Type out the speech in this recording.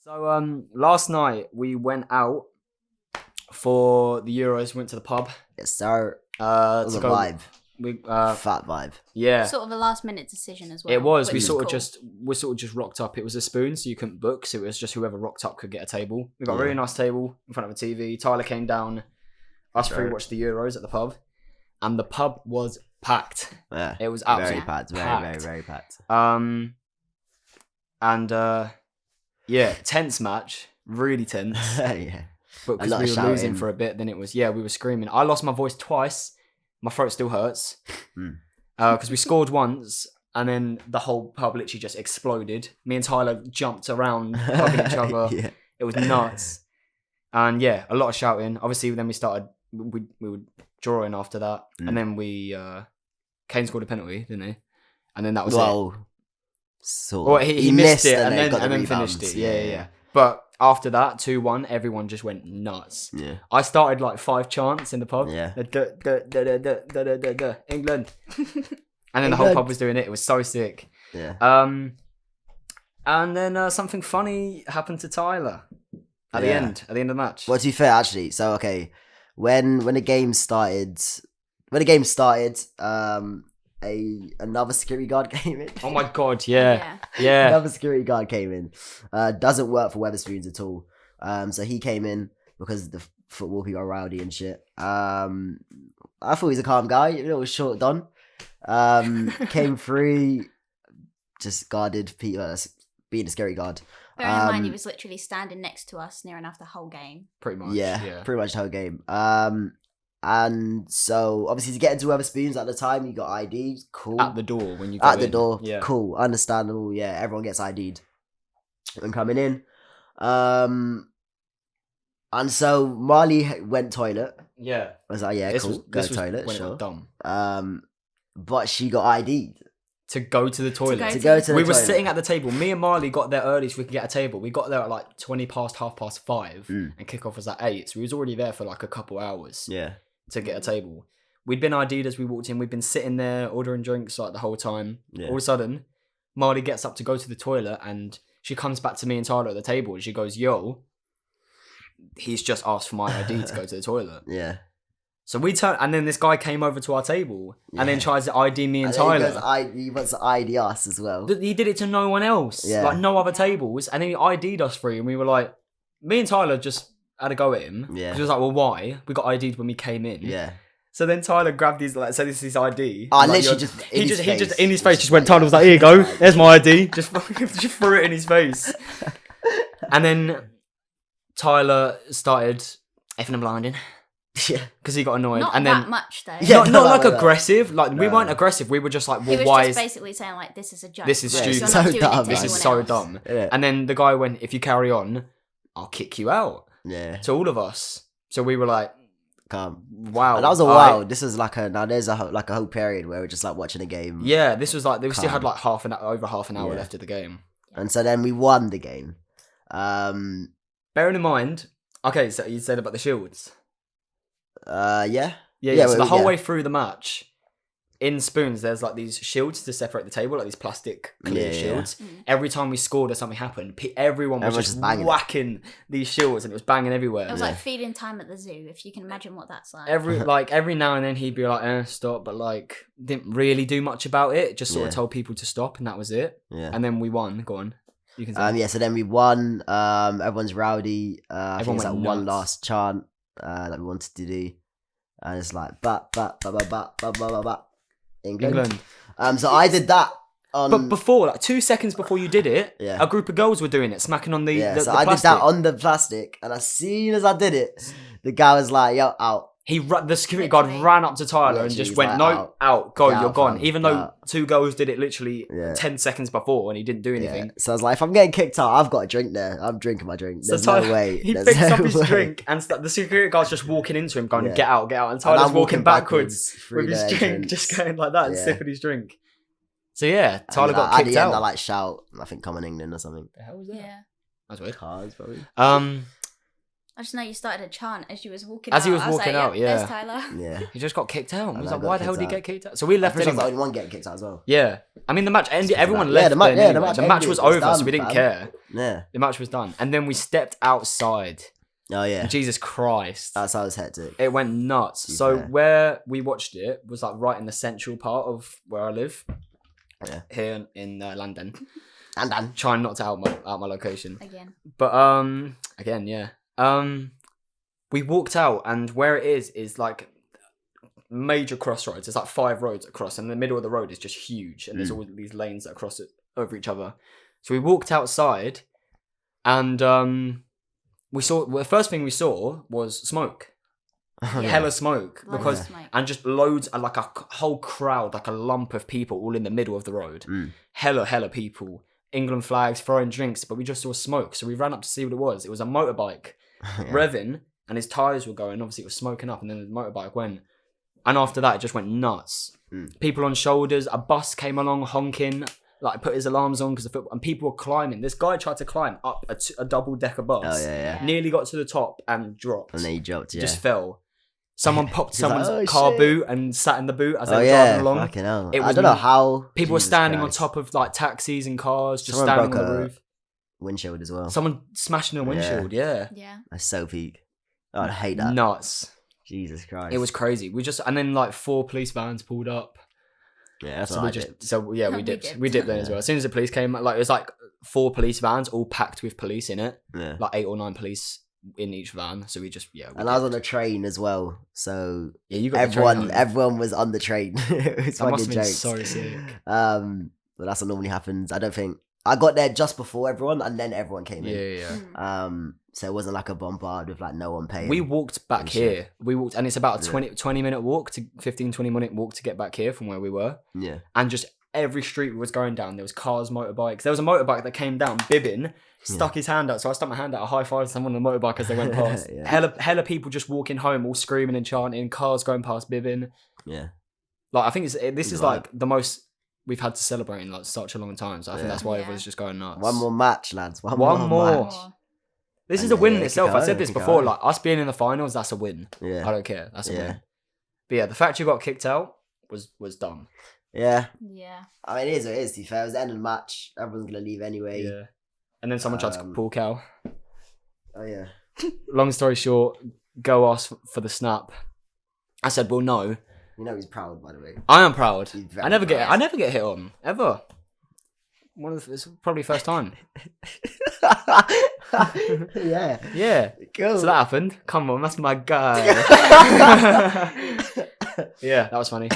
So last night we went out for the Euros. Went to the pub. Yes, sir. It was To a go. vibe. Fat vibe. Yeah. Sort of a last minute decision as well. It was. which We is sort of cool. just rocked up. It was a spoon, so you couldn't book. So it was just whoever rocked up could get a table. We got a Yeah. really nice table in front of a TV. Tyler came down. Us three Right. watched the Euros at the pub, and the pub was packed. Yeah. It was Very absolutely packed. Very, packed. very packed. Yeah, tense match, really tense. Yeah. But A because lot we of were losing shouting. for a bit, then it was we were screaming. I lost my voice twice. My throat still hurts. Because we scored once, and then the whole pub literally just exploded. Me and Tyler jumped around, hugging each other. Yeah. It was nuts. And yeah, a lot of shouting. Obviously, then we were drawing after that, and then Kane scored a penalty, didn't he? And then that was it. Well, sort Well, of. he missed it and got then the finished rebounds. it. Yeah. But after that, 2-1, everyone just went nuts. Yeah. I started like 5 chants in the pub. Yeah. England. And then the whole pub was doing it. It was so sick. Yeah. And then something funny happened to Tyler at the end of the match. Well, to be fair, actually, so okay, when the game started, another security guard came in. Oh my god, yeah. Another security guard came in. Doesn't work for Weatherspoons at all. So he came in because the football people are rowdy and shit. I thought he was a calm guy, a little short don. Came through, just guarded Peter, being a scary guard. Bearing in mind, he was literally standing next to us near enough the whole game. Pretty much. Yeah, pretty much the whole game. And so obviously to get into Weatherspoons at the time, you got ID. Cool. At the door when you go at the in. door. Yeah. Cool, understandable. Yeah, everyone gets ID'd when coming in. And so Marley went toilet. Yeah. I was like, yeah, cool. Go to toilet, when it sure. got dumb. But she got ID'd. To go to the toilet. To go to the We were toilet. sitting at the table. Me and Marley got there early so we could get a table. We got there at like 5:20, 5:30, and kickoff was at 8. So we was already there for like a couple hours Yeah. to get a table. We'd been ID'd as we walked in. We'd been sitting there ordering drinks like the whole time. Yeah. All of a sudden, Marley gets up to go to the toilet and she comes back to me and Tyler at the table and she goes, "Yo, he's just asked for my ID to go to the toilet." Yeah. So we turned, and then this guy came over to our table and then Yeah. tries to ID me and And then Tyler. he wants to ID us as well. He did it to no one else, Yeah. like no other tables, and then he ID'd us three, and we were like, me and Tyler just had a go at him. Yeah. He was like, well, why? We got ID'd when we came in. Yeah. So then Tyler grabbed his, like, so this is his ID. I Like, literally he just just in his face just went. Tyler was like, here you go, there's my ID. Just threw it in his face. And then Tyler started effing and blinding. Yeah. Because he got annoyed. Not and that then, much though. Yeah, not like no. aggressive. Like we No. weren't aggressive. We were just like, He well, was why just is basically saying like, this is a joke. this is Yeah, stupid? You're so not doing dumb. it to This is anyone so else. dumb. Yeah. And then the guy went, if you carry on, I'll kick you out. Yeah. To all of us. So we were like, Calm. wow. And that was a alright. while. This was like there's a whole period where we're just like watching a game. Yeah, this was like, we still had Calm. like over half an hour Yeah. left of the game. And so then we won the game. Bearing in mind, okay, so you said about the shields. Yeah. Yeah, so the whole yeah. way through the match, in Spoons, there's like these shields to separate the table, like these plastic clear Yeah, yeah. shields. Every time we scored or something happened, everyone was just banging it. whacking these shields and it was banging everywhere. It was like feeding time at the zoo, if you can imagine what that's like. Every now and then he'd be like, stop, but like didn't really do much about it. Just sort of Yeah. told people to stop and that was it. Yeah. And then we won. Go on. You can say. Yeah, so then we won. Everyone's rowdy. I think Everyone it's like went one nuts. last chant that we wanted to do. And it's like ba England. So I did that on But before, like 2 seconds before you did it, Yeah. a group of girls were doing it, smacking on the yeah, so the I did plastic. that on the plastic, and as soon as I did it, the guy was like, "Yo, out." The security guard Literally. ran up to Tyler and Literally, just he's went, like, "No, out, go, Get you're out, gone." fam, Even get though out. 2 girls did it literally Yeah. 10 seconds before and he didn't do anything. Yeah. So I was like, if I'm getting kicked out, I've got a drink there. I'm drinking my drink. There's So no way. he There's picks no up his way. drink and the security guard's just walking into him going, Yeah. get out, and And Tyler's I'm walking backwards through with his the drink, entrance. just going like that and Yeah. sipping his drink. So yeah, And Tyler then got at kicked the end, out. I like shout. I think "Come on England" or something. the hell was that? Yeah. That's weird. Cars, probably. I just know you started a chant as you was walking As out. he was I walking like, out, yep, yeah. There's Tyler. Yeah. He just got kicked out. I was I like, got why the hell kicked did he out. get kicked out? So we left I was the anyway. only one getting kicked out as well. Yeah. I mean, the match ended. Everyone Yeah, left. the match- then yeah, the anyway. match The match ended. was It was over, so done, we didn't fam. care. Yeah. The match was done. And then we stepped outside. Oh yeah. Jesus Christ. That's how it's hectic. It went nuts. To be So fair. where we watched it was like right in the central part of where I live. Yeah. Here in London. And done. Trying not to out my location. Again. But again, yeah. We walked out, and where it is like major crossroads. There's like 5 roads across, and the middle of the road is just huge, and there's all these lanes that cross it over each other. So we walked outside, and we saw the first thing we saw was smoke, hella smoke, Loads because of smoke. and just loads, like a whole crowd, like a lump of people, all in the middle of the road. Hella people. England flags, throwing drinks, but we just saw smoke, so we ran up to see what it was. It was a motorbike revving, and his tyres were going. Obviously, it was smoking up, and then the motorbike went. And after that, it just went nuts. People on shoulders. A bus came along honking, like put his alarms on because of football, and people were climbing. This guy tried to climb up a double-decker bus. Oh yeah. Nearly got to the top and dropped. And then he dropped. Yeah. Just fell. Someone popped He's like, someone's "Oh, car shit." boot and sat in the boot as they Oh were yeah. driving along. Fucking hell. It I was don't know how. People were Jesus standing Christ. on top of like taxis and cars, just Someone standing on broke the a- roof. Windshield as well. Someone smashing a windshield, yeah. Yeah. That's so peak. Oh, I'd hate that. Nuts. Jesus Christ. It was crazy. And then like 4 police vans pulled up. Yeah, that's So what we I did. we We dipped. dipped. We dipped then as well. As soon as the police came, like it was like 4 police vans all packed with police in it. Yeah. Like 8 or 9 police in each van. So we just we And I was on a train as well, so yeah, you got the train home. everyone was on the train. It was That must fucking have been jokes. so sick. But that's what normally happens. I don't think I got there just before everyone, and then everyone came Yeah, in. yeah. So it wasn't like a bombard with like no one paying. We walked back and here. shit. We walked, and it's about a Yeah. 20 minute walk to 20 minute walk to get back here from where we were. Yeah. And just every street we was going down, there was cars, motorbikes. There was a motorbike that came down, bibbing, stuck his hand out. So I stuck my hand out, I high-fived someone on the motorbike as they went past. Yeah. Hella people just walking home, all screaming and chanting, cars going past, bibbing. Yeah. Like, I think this is Right. like the most we've had to celebrate in like such a long time. So I think Yeah. that's why Yeah. everyone's just going nuts. One more match, lads. One One more. match. This is And a win yeah, in keep itself. I going, said this keep before, going. like us being in the finals, that's a win. Yeah. I don't care. That's a Yeah. win. But yeah, the fact you got kicked out was dumb. Yeah. Yeah. I mean, it is what it is, to be fair. It was the end of the match. Everyone's going to leave anyway. Yeah. And then someone tried to pull Cal. Oh, yeah. Long story short, go ask for the snap. I said, well, no. You know he's proud, by the way. I am proud. He's very I never proud. get hit on ever. It's probably first time. Yeah. Yeah. Cool. So that happened. Come on, that's my guy. Yeah, that was funny.